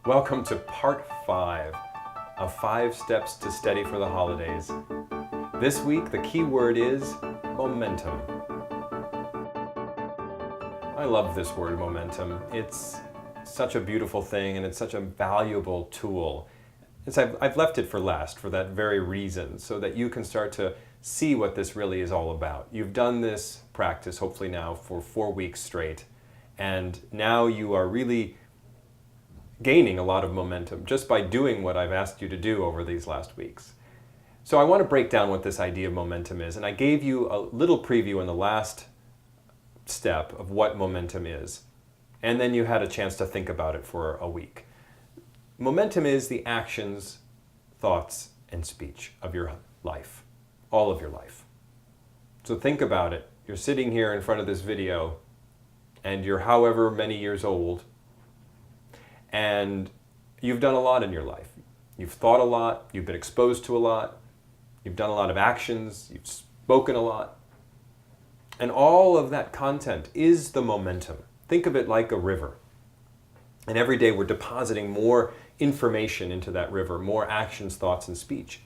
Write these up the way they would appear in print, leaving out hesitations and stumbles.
Welcome to part 5 of 5 Steps to Steady for the Holidays. This week, the key word is momentum. I love this word, momentum. It's such a beautiful thing and it's such a valuable tool. I've left it for last for that very reason, so that you can start to see what this really is all about. You've done this practice, hopefully now, for 4 weeks straight, and now you are really gaining a lot of momentum just by doing what I've asked you to do over these last weeks. So I want to break down what this idea of momentum is, and I gave you a little preview in the last step of what momentum is, and then you had a chance to think about it for a week. Momentum is the actions, thoughts, and speech of your life, all of your life. So think about it. You're sitting here in front of this video, and you're however many years old, and you've done a lot in your life. You've thought a lot, you've been exposed to a lot, you've done a lot of actions, you've spoken a lot. And all of that content is the momentum. Think of it like a river. And every day we're depositing more information into that river, more actions, thoughts, and speech.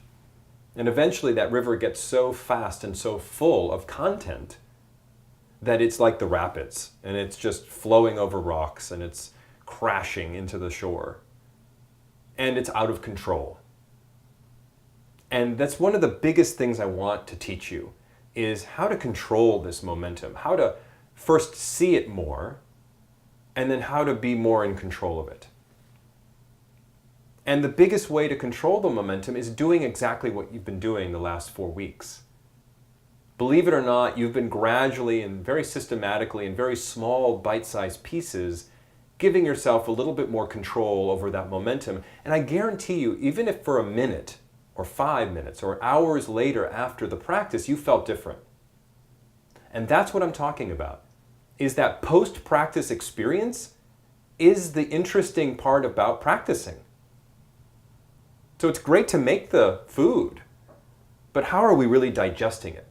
And eventually that river gets so fast and so full of content that it's like the rapids, and it's just flowing over rocks, and it's crashing into the shore. And it's out of control. And that's one of the biggest things I want to teach you, is how to control this momentum, how to first see it more, and then how to be more in control of it. And the biggest way to control the momentum is doing exactly what you've been doing the last 4 weeks. Believe it or not, you've been gradually and very systematically in very small bite-sized pieces giving yourself a little bit more control over that momentum. And I guarantee you, even if for a minute or 5 minutes or hours later after the practice, you felt different. And that's what I'm talking about, is that post-practice experience is the interesting part about practicing. So it's great to make the food, but how are we really digesting it?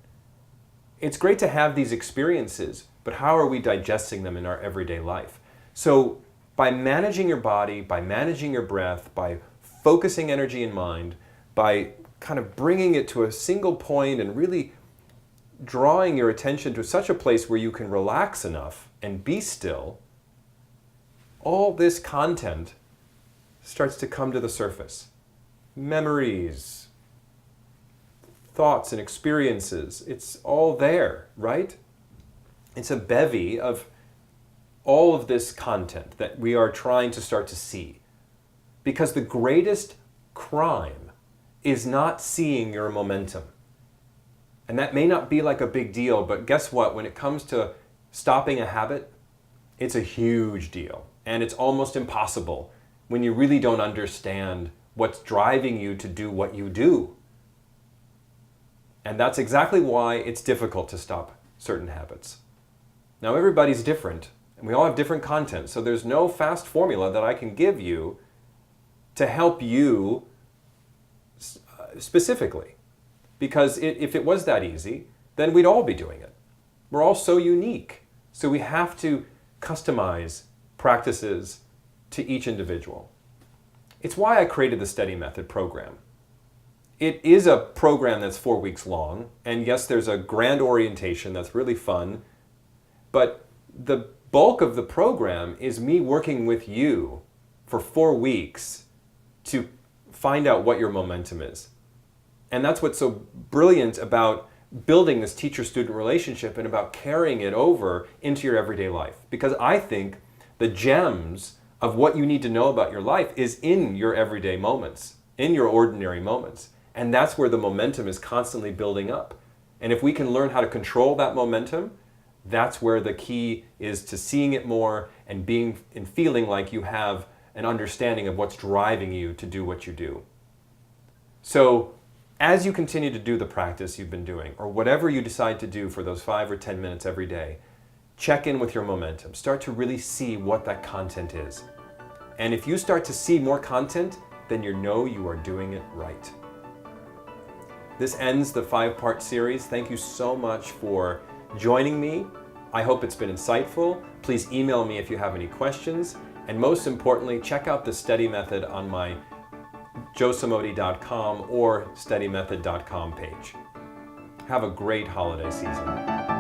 It's great to have these experiences, but how are we digesting them in our everyday life? So by managing your body, by managing your breath, by focusing energy and mind, by kind of bringing it to a single point and really drawing your attention to such a place where you can relax enough and be still, all this content starts to come to the surface. Memories, thoughts and experiences, it's all there, right? It's a bevy of all of this content that we are trying to start to see. Because the greatest crime is not seeing your momentum. And that may not be like a big deal, but guess what? When it comes to stopping a habit, it's a huge deal. And it's almost impossible when you really don't understand what's driving you to do what you do. And that's exactly why it's difficult to stop certain habits. Now, everybody's different, and we all have different content, so there's no fast formula that I can give you to help you specifically. Because if it was that easy, then we'd all be doing it. We're all so unique. So we have to customize practices to each individual. It's why I created the Steady Method program. It is a program that's 4 weeks long, and yes, there's a grand orientation that's really fun, but the bulk of the program is me working with you for 4 weeks to find out what your momentum is. And that's what's so brilliant about building this teacher-student relationship and about carrying it over into your everyday life. Because I think the gems of what you need to know about your life is in your everyday moments, in your ordinary moments. And that's where the momentum is constantly building up. And if we can learn how to control that momentum, that's where the key is to seeing it more and being and feeling like you have an understanding of what's driving you to do what you do. So as you continue to do the practice you've been doing, or whatever you decide to do for those 5 or 10 minutes every day, check in with your momentum. Start to really see what that content is. And if you start to see more content, then you know you are doing it right. This ends the 5-part series. Thank you so much for joining me. I hope it's been insightful. Please email me if you have any questions. And most importantly, check out the Steady Method on my joesamodi.com or steadymethod.com page. Have a great holiday season.